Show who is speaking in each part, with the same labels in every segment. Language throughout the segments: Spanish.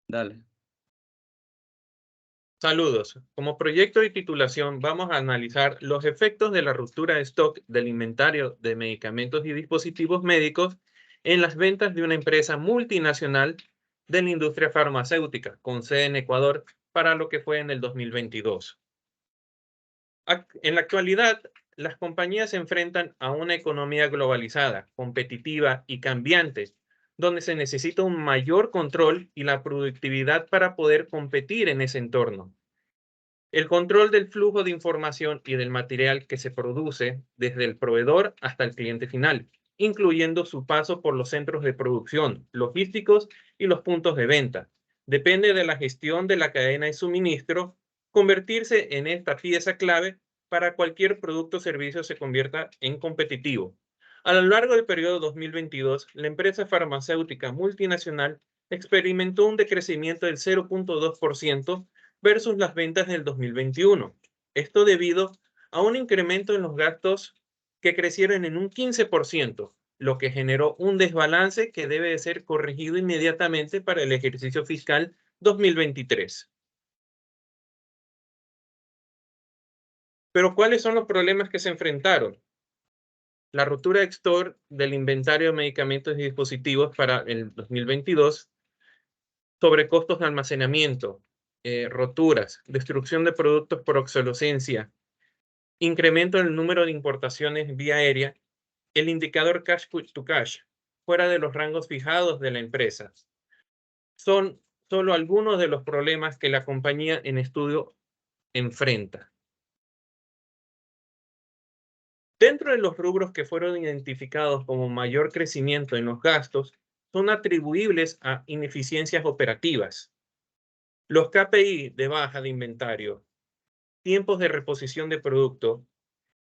Speaker 1: Dale.
Speaker 2: Saludos. Como proyecto de titulación vamos a analizar los efectos de la ruptura de stock del inventario de medicamentos y dispositivos médicos en las ventas de una empresa multinacional de la industria farmacéutica con sede en Ecuador para lo que fue en el 2022. En la actualidad, las compañías se enfrentan a una economía globalizada, competitiva y cambiante, donde se necesita un mayor control y la productividad para poder competir en ese entorno. El control del flujo de información y del material que se produce desde el proveedor hasta el cliente final, incluyendo su paso por los centros de producción, logísticos y los puntos de venta. Depende de la gestión de la cadena de suministro, convertirse en esta pieza clave para cualquier producto o servicio se convierta en competitivo. A lo largo del periodo 2022, la empresa farmacéutica multinacional experimentó un decrecimiento del 0,2% versus las ventas del 2021. Esto debido a un incremento en los gastos que crecieron en un 15%, lo que generó un desbalance que debe de ser corregido inmediatamente para el ejercicio fiscal 2023. Pero ¿cuáles son los problemas que se enfrentaron? La ruptura de stock del inventario de medicamentos y dispositivos para el 2022, sobrecostos de almacenamiento, roturas, destrucción de productos por obsolescencia, incremento en el número de importaciones vía aérea, el indicador cash to cash, fuera de los rangos fijados de la empresa. Son solo algunos de los problemas que la compañía en estudio enfrenta. Dentro de los rubros que fueron identificados como mayor crecimiento en los gastos, son atribuibles a ineficiencias operativas. Los KPI de baja de inventario, tiempos de reposición de producto,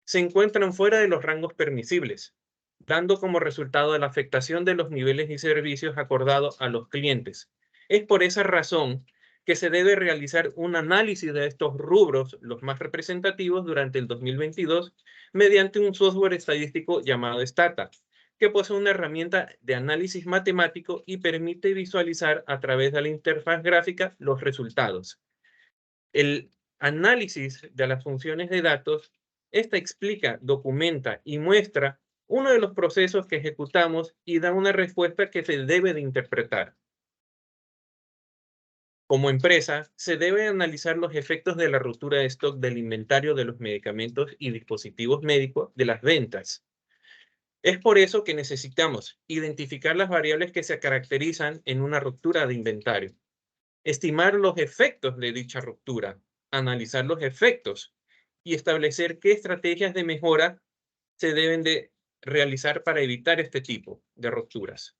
Speaker 2: se encuentran fuera de los rangos permisibles, dando como resultado la afectación de los niveles y servicios acordados a los clientes. Es por esa razón que se debe realizar un análisis de estos rubros, los más representativos, durante el 2022, mediante un software estadístico llamado Stata, que posee una herramienta de análisis matemático y permite visualizar a través de la interfaz gráfica los resultados. El análisis de las funciones de datos, esta explica, documenta y muestra uno de los procesos que ejecutamos y da una respuesta que se debe de interpretar. Como empresa, se debe analizar los efectos de la ruptura de stock del inventario de los medicamentos y dispositivos médicos de las ventas. Es por eso que necesitamos identificar las variables que se caracterizan en una ruptura de inventario, estimar los efectos de dicha ruptura, analizar los efectos y establecer qué estrategias de mejora se deben de realizar para evitar este tipo de rupturas.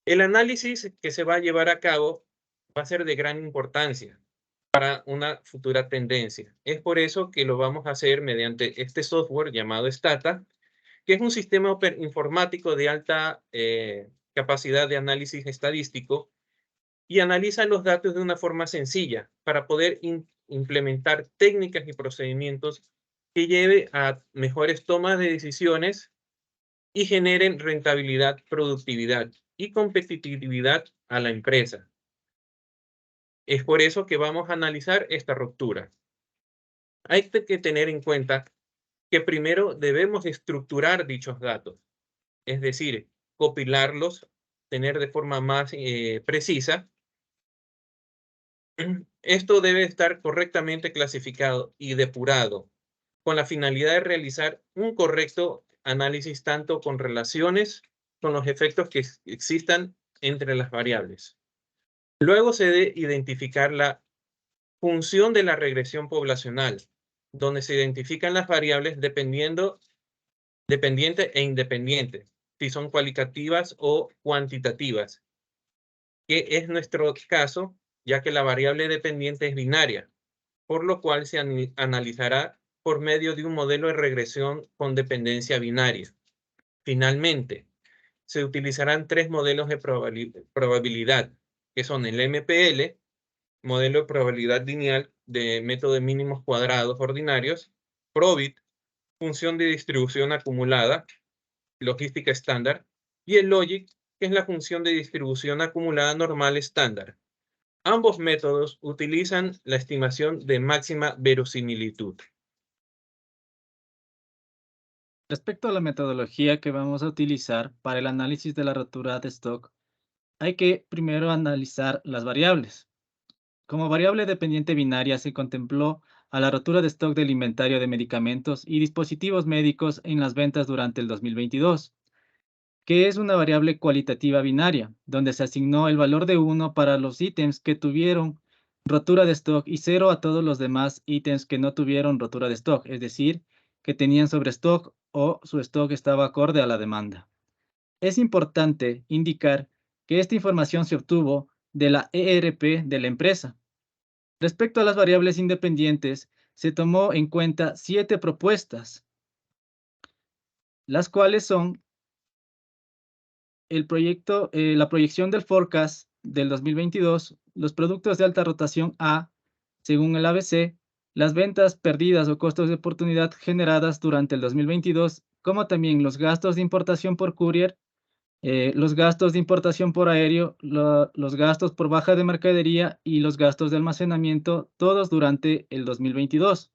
Speaker 2: El análisis que se va a llevar a cabo va a ser de gran importancia para una futura tendencia. Es por eso que lo vamos a hacer mediante este software llamado Stata, que es un sistema informático de alta capacidad de análisis estadístico y analiza los datos de una forma sencilla para poder implementar técnicas y procedimientos que lleve a mejores tomas de decisiones y generen rentabilidad, productividad y competitividad a la empresa. Es por eso que vamos a analizar esta ruptura. Hay que tener en cuenta que primero debemos estructurar dichos datos, es decir, compilarlos, tener de forma más precisa. Esto debe estar correctamente clasificado y depurado, con la finalidad de realizar un correcto análisis tanto con relaciones con los efectos que existan entre las variables. Luego se debe identificar la función de la regresión poblacional, donde se identifican las variables dependiente e independiente, si son cualitativas o cuantitativas, que es nuestro caso, ya que la variable dependiente es binaria, por lo cual se analizará por medio de un modelo de regresión con dependencia binaria. Finalmente, se utilizarán tres modelos de probabilidad, que son el MPL, modelo de probabilidad lineal de método de mínimos cuadrados ordinarios, PROBIT, función de distribución acumulada, logística estándar, y el LOGIC, que es la función de distribución acumulada normal estándar. Ambos métodos utilizan la estimación de máxima verosimilitud.
Speaker 1: Respecto a la metodología que vamos a utilizar para el análisis de la rotura de stock, hay que primero analizar las variables. Como variable dependiente binaria se contempló a la rotura de stock del inventario de medicamentos y dispositivos médicos en las ventas durante el 2022, que es una variable cualitativa binaria, donde se asignó el valor de 1 para los ítems que tuvieron rotura de stock y 0 a todos los demás ítems que no tuvieron rotura de stock, es decir, que tenían sobrestock o su stock estaba acorde a la demanda. Es importante indicar que esta información se obtuvo de la ERP de la empresa. Respecto a las variables independientes, se tomó en cuenta 7 propuestas, las cuales son la proyección del forecast del 2022, los productos de alta rotación A, según el ABC, las ventas perdidas o costos de oportunidad generadas durante el 2022, como también los gastos de importación por courier, los gastos de importación por aéreo, los gastos por baja de mercadería y los gastos de almacenamiento, todos durante el 2022.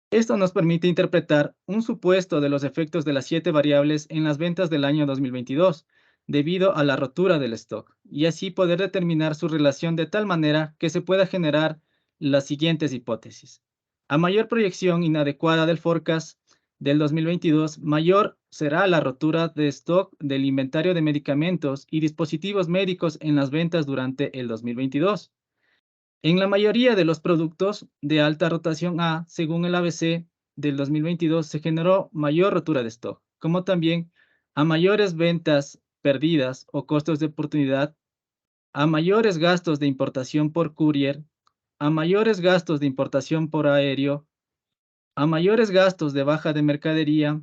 Speaker 1: Esto nos permite interpretar un supuesto de los efectos de las 7 variables en las ventas del año 2022, debido a la rotura del stock, y así poder determinar su relación de tal manera que se pueda generar las siguientes hipótesis. A mayor proyección inadecuada del forecast del 2022, mayor será la rotura de stock del inventario de medicamentos y dispositivos médicos en las ventas durante el 2022. En la mayoría de los productos de alta rotación A, según el ABC del 2022, se generó mayor rotura de stock, como también a mayores ventas perdidas o costos de oportunidad, a mayores gastos de importación por courier, a mayores gastos de importación por aéreo, a mayores gastos de baja de mercadería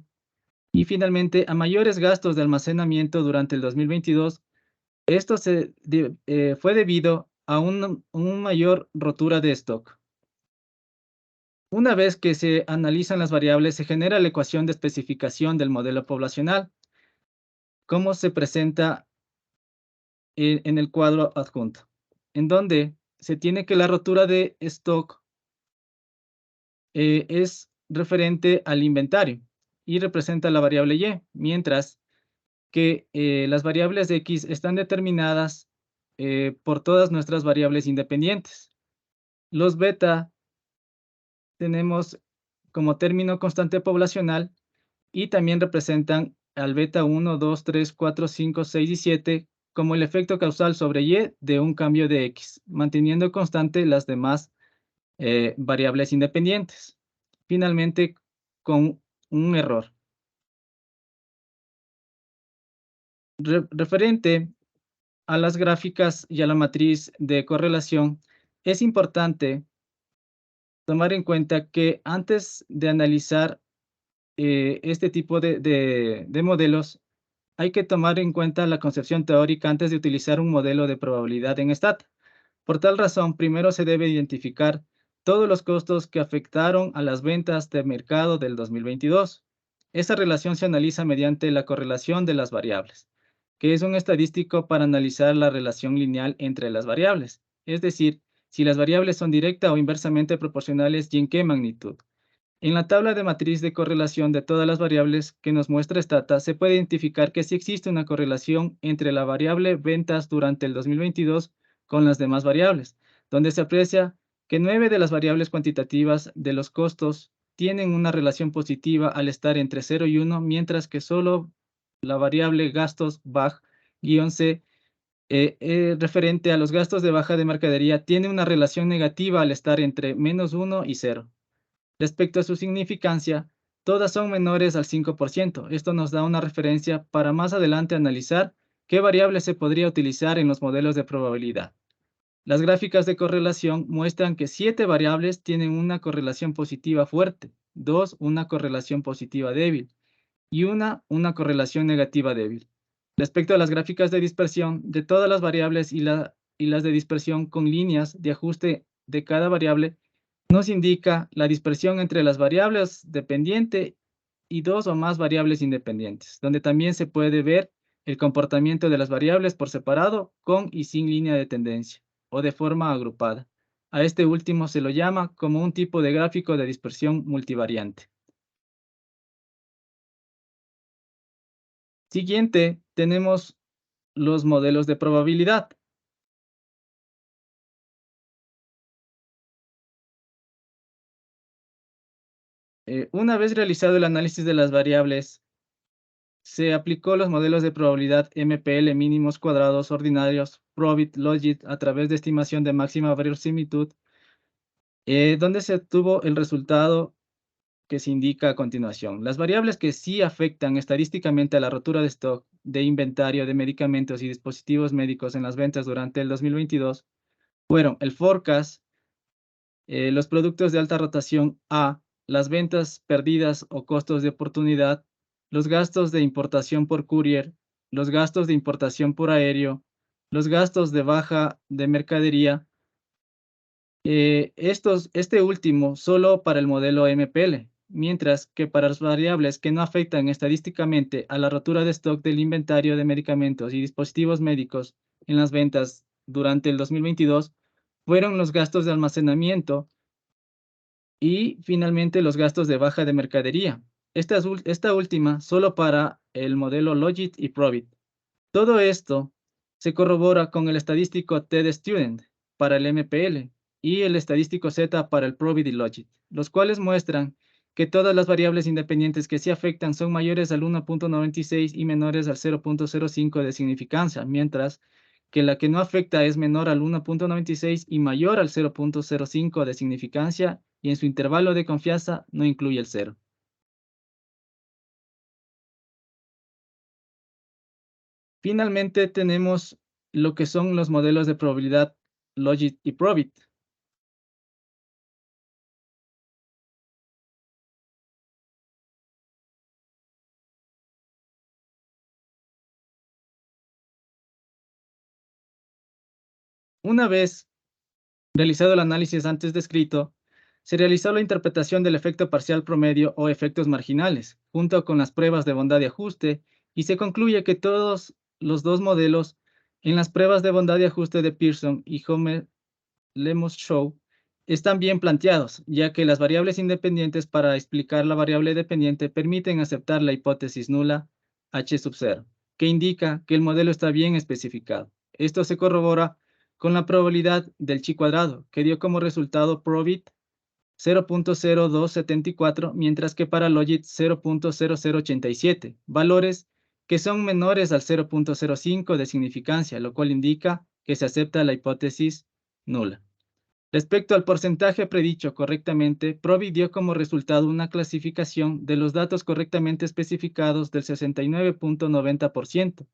Speaker 1: y finalmente a mayores gastos de almacenamiento durante el 2022. Esto fue debido a un mayor rotura de stock. Una vez que se analizan las variables, se genera la ecuación de especificación del modelo poblacional, como se presenta en el cuadro adjunto, en donde se tiene que la rotura de stock es referente al inventario y representa la variable Y, mientras que las variables X están determinadas por todas nuestras variables independientes. Los beta tenemos como término constante poblacional y también representan al beta 1, 2, 3, 4, 5, 6 y 7 como el efecto causal sobre Y de un cambio de X, manteniendo constante las demás variables independientes. Finalmente, con un error. Referente a las gráficas y a la matriz de correlación, es importante tomar en cuenta que antes de analizar este tipo de modelos, hay que tomar en cuenta la concepción teórica antes de utilizar un modelo de probabilidad en STAT. Por tal razón, primero se debe identificar todos los costos que afectaron a las ventas de mercado del 2022. Esa relación se analiza mediante la correlación de las variables, que es un estadístico para analizar la relación lineal entre las variables, es decir, si las variables son directa o inversamente proporcionales y en qué magnitud. En la tabla de matriz de correlación de todas las variables que nos muestra Stata, se puede identificar que sí existe una correlación entre la variable ventas durante el 2022 con las demás variables, donde se aprecia que 9 de las variables cuantitativas de los costos tienen una relación positiva al estar entre 0 y 1, mientras que solo la variable gastos BAG-C referente a los gastos de baja de mercadería tiene una relación negativa al estar entre -1 y 0. Respecto a su significancia, todas son menores al 5%. Esto nos da una referencia para más adelante analizar qué variables se podría utilizar en los modelos de probabilidad. Las gráficas de correlación muestran que 7 variables tienen una correlación positiva fuerte, 2 una correlación positiva débil y una correlación negativa débil. Respecto a las gráficas de dispersión, de todas las variables y las de dispersión con líneas de ajuste de cada variable, nos indica la dispersión entre las variables dependiente y 2 o más variables independientes, donde también se puede ver el comportamiento de las variables por separado, con y sin línea de tendencia, o de forma agrupada. A este último se lo llama como un tipo de gráfico de dispersión multivariante. Siguiente, tenemos los modelos de probabilidad. Una vez realizado el análisis de las variables, se aplicó los modelos de probabilidad MPL mínimos cuadrados ordinarios, Probit, Logit, a través de estimación de máxima verosimilitud, donde se obtuvo el resultado que se indica a continuación. Las variables que sí afectan estadísticamente a la rotura de stock de inventario de medicamentos y dispositivos médicos en las ventas durante el 2022 fueron el forecast, los productos de alta rotación A, las ventas perdidas o costos de oportunidad, los gastos de importación por courier, los gastos de importación por aéreo, los gastos de baja de mercadería. Este último solo para el modelo MPL, mientras que para las variables que no afectan estadísticamente a la rotura de stock del inventario de medicamentos y dispositivos médicos en las ventas durante el 2022 fueron los gastos de almacenamiento y finalmente los gastos de baja de mercadería. Esta última solo para el modelo Logit y Probit. Todo esto se corrobora con el estadístico TED-Student para el MPL y el estadístico Z para el Probit y Logit, los cuales muestran que todas las variables independientes que sí afectan son mayores al 1.96 y menores al 0.05 de significancia, mientras que la que no afecta es menor al 1.96 y mayor al 0.05 de significancia, y en su intervalo de confianza no incluye el 0. Finalmente tenemos lo que son los modelos de probabilidad Logit y Probit. Una vez realizado el análisis antes descrito, se realizó la interpretación del efecto parcial promedio o efectos marginales, junto con las pruebas de bondad y ajuste, y se concluye que todos los dos modelos en las pruebas de bondad y ajuste de Pearson y Homer-Lemos-Shaw están bien planteados, ya que las variables independientes para explicar la variable dependiente permiten aceptar la hipótesis nula H sub 0, que indica que el modelo está bien especificado. Esto se corrobora con la probabilidad del chi cuadrado, que dio como resultado Probit 0.0274, mientras que para Logit 0.0087, valores que son menores al 0.05 de significancia, lo cual indica que se acepta la hipótesis nula. Respecto al porcentaje predicho correctamente, Probit dio como resultado una clasificación de los datos correctamente especificados del 69.90%,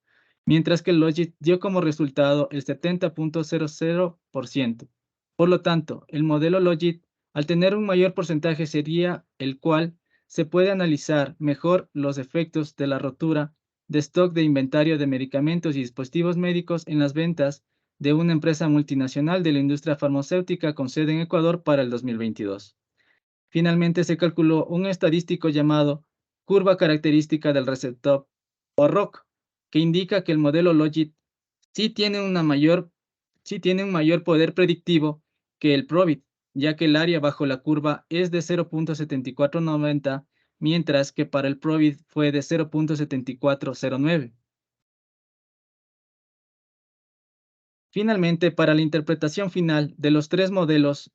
Speaker 1: mientras que Logit dio como resultado el 70.00%. Por lo tanto, el modelo Logit, al tener un mayor porcentaje, sería el cual se puede analizar mejor los efectos de la rotura de stock de inventario de medicamentos y dispositivos médicos en las ventas de una empresa multinacional de la industria farmacéutica con sede en Ecuador para el 2022. Finalmente, se calculó un estadístico llamado curva característica del receptor o ROC, que indica que el modelo Logit sí tiene un mayor poder predictivo que el Probit, ya que el área bajo la curva es de 0.7490, mientras que para el Probit fue de 0.7409. Finalmente, para la interpretación final de los tres modelos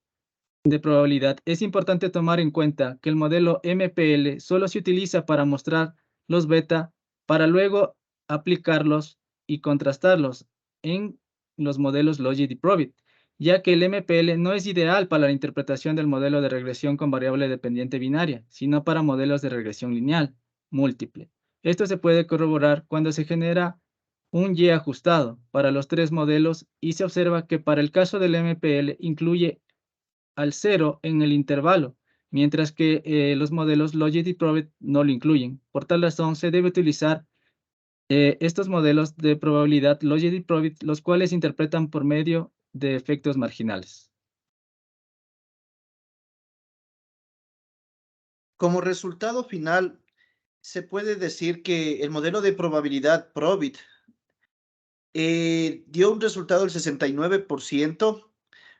Speaker 1: de probabilidad, es importante tomar en cuenta que el modelo MPL solo se utiliza para mostrar los beta, para luego aplicarlos y contrastarlos en los modelos Logit y Probit, ya que el MPL no es ideal para la interpretación del modelo de regresión con variable dependiente binaria, sino para modelos de regresión lineal múltiple. Esto se puede corroborar cuando se genera un Y ajustado para los tres modelos y se observa que para el caso del MPL incluye al 0 en el intervalo, mientras que los modelos Logit y Probit no lo incluyen. Por tal razón, se debe utilizar estos modelos de probabilidad Logit y Probit, los cuales se interpretan por medio de efectos marginales.
Speaker 3: Como resultado final, se puede decir que el modelo de probabilidad Probit dio un resultado del 69%,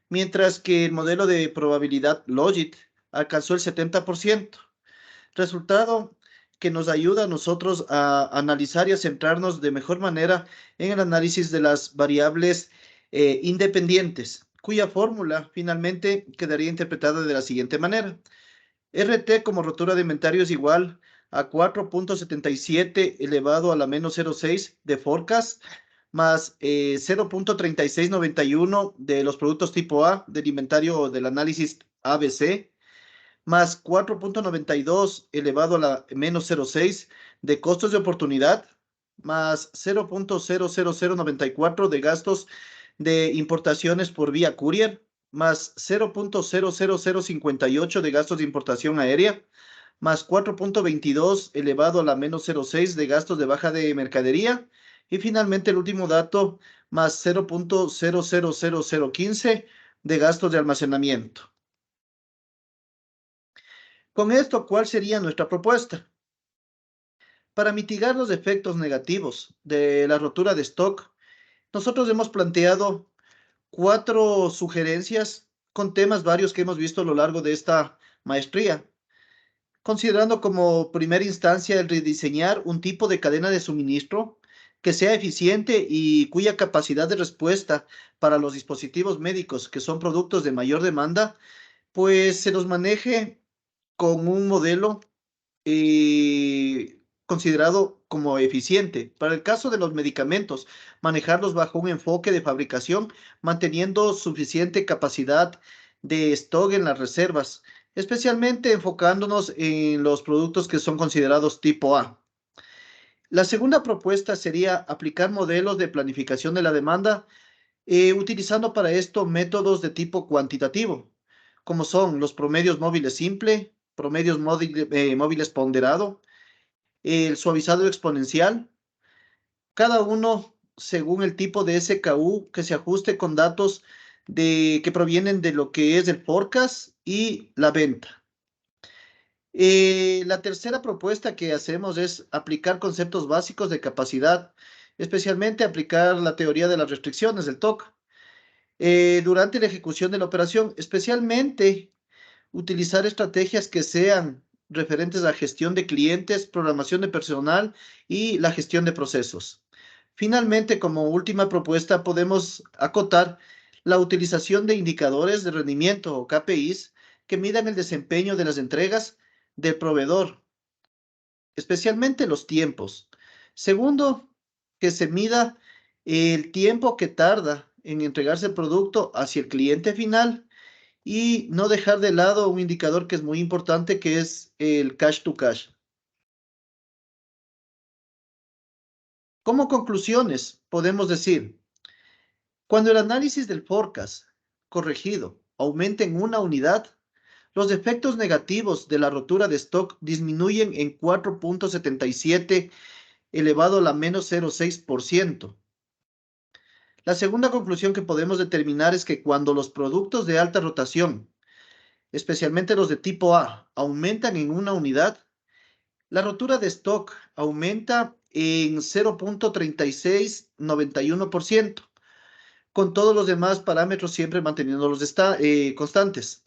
Speaker 3: mientras que el modelo de probabilidad Logit alcanzó el 70%. Resultado que nos ayuda a nosotros a analizar y a centrarnos de mejor manera en el análisis de las variables independientes, cuya fórmula finalmente quedaría interpretada de la siguiente manera. RT como rotura de inventario es igual a 4.77 elevado a la menos 0.6 de forecast más 0.3691 de los productos tipo A del inventario del análisis ABC más 4.92 elevado a la menos 0.6 de costos de oportunidad, más 0.00094 de gastos de importaciones por vía courier, más 0.00058 de gastos de importación aérea, más 4.22 elevado a la menos 0.6 de gastos de baja de mercadería, y finalmente el último dato, más 0.000015 de gastos de almacenamiento. Con esto, ¿cuál sería nuestra propuesta? Para mitigar los efectos negativos de la rotura de stock, nosotros hemos planteado 4 sugerencias con temas varios que hemos visto a lo largo de esta maestría, considerando como primera instancia el rediseñar un tipo de cadena de suministro que sea eficiente y cuya capacidad de respuesta para los dispositivos médicos, que son productos de mayor demanda, pues se los maneje con un modelo considerado como eficiente. Para el caso de los medicamentos, manejarlos bajo un enfoque de fabricación, manteniendo suficiente capacidad de stock en las reservas, especialmente enfocándonos en los productos que son considerados tipo A. La segunda propuesta sería aplicar modelos de planificación de la demanda, utilizando para esto métodos de tipo cuantitativo, como son los promedios móviles simple, promedios móviles ponderado, el suavizado exponencial, cada uno según el tipo de SKU que se ajuste con datos que provienen de lo que es el forecast y la venta. La tercera propuesta que hacemos es aplicar conceptos básicos de capacidad, especialmente aplicar la teoría de las restricciones del TOC durante la ejecución de la operación, especialmente utilizar estrategias que sean referentes a gestión de clientes, programación de personal y la gestión de procesos. Finalmente, como última propuesta, podemos acotar la utilización de indicadores de rendimiento o KPIs que midan el desempeño de las entregas del proveedor, especialmente los tiempos. Segundo, que se mida el tiempo que tarda en entregarse el producto hacia el cliente final y no dejar de lado un indicador que es muy importante, que es el cash to cash. Como conclusiones, podemos decir, cuando el análisis del forecast corregido aumente en una unidad, los efectos negativos de la rotura de stock disminuyen en 4.77 elevado a la menos 0.6%. La segunda conclusión que podemos determinar es que cuando los productos de alta rotación, especialmente los de tipo A, aumentan en una unidad, la rotura de stock aumenta en 0.3691%, con todos los demás parámetros siempre manteniéndolos constantes.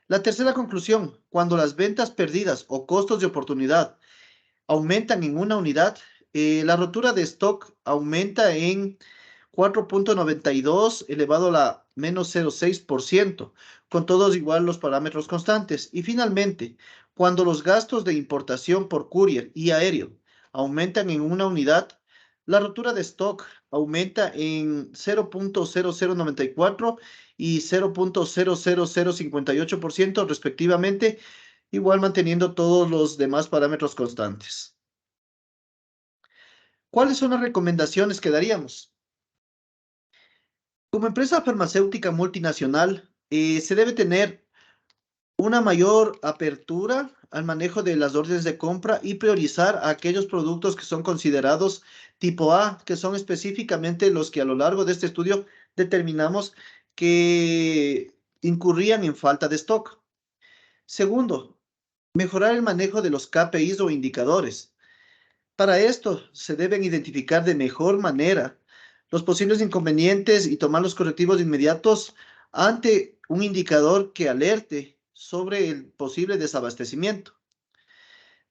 Speaker 3: La tercera conclusión, cuando las ventas perdidas o costos de oportunidad aumentan en una unidad, la rotura de stock aumenta en 4.92 elevado a la menos 0.6%, con todos igual los parámetros constantes. Y finalmente, cuando los gastos de importación por courier y aéreo aumentan en una unidad, la rotura de stock aumenta en 0.0094 y 0.00058% respectivamente, igual manteniendo todos los demás parámetros constantes. ¿Cuáles son las recomendaciones que daríamos? Como empresa farmacéutica multinacional, se debe tener una mayor apertura al manejo de las órdenes de compra y priorizar a aquellos productos que son considerados tipo A, que son específicamente los que a lo largo de este estudio determinamos que incurrían en falta de stock. Segundo, Mejorar el manejo de los KPIs o indicadores. Para esto se deben identificar de mejor manera los posibles inconvenientes y tomar los correctivos inmediatos ante un indicador que alerte sobre el posible desabastecimiento.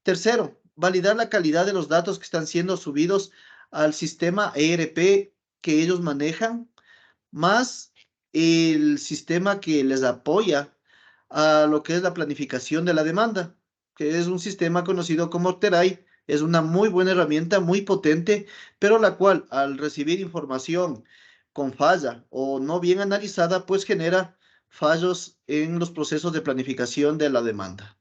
Speaker 3: Tercero, validar la calidad de los datos que están siendo subidos al sistema ERP que ellos manejan, más el sistema que les apoya a lo que es la planificación de la demanda, que es un sistema conocido como Octerai. Es una muy buena herramienta, muy potente, pero la cual al recibir información con falla o no bien analizada, pues genera fallos en los procesos de planificación de la demanda.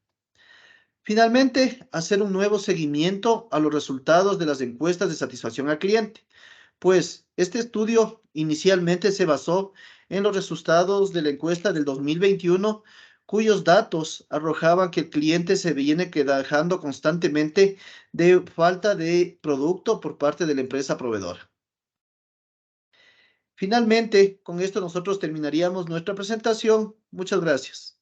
Speaker 3: Finalmente, hacer un nuevo seguimiento a los resultados de las encuestas de satisfacción al cliente, pues este estudio inicialmente se basó en los resultados de la encuesta del 2021, cuyos datos arrojaban que el cliente se viene quejando constantemente de falta de producto por parte de la empresa proveedora. Finalmente, con esto nosotros terminaríamos nuestra presentación. Muchas gracias.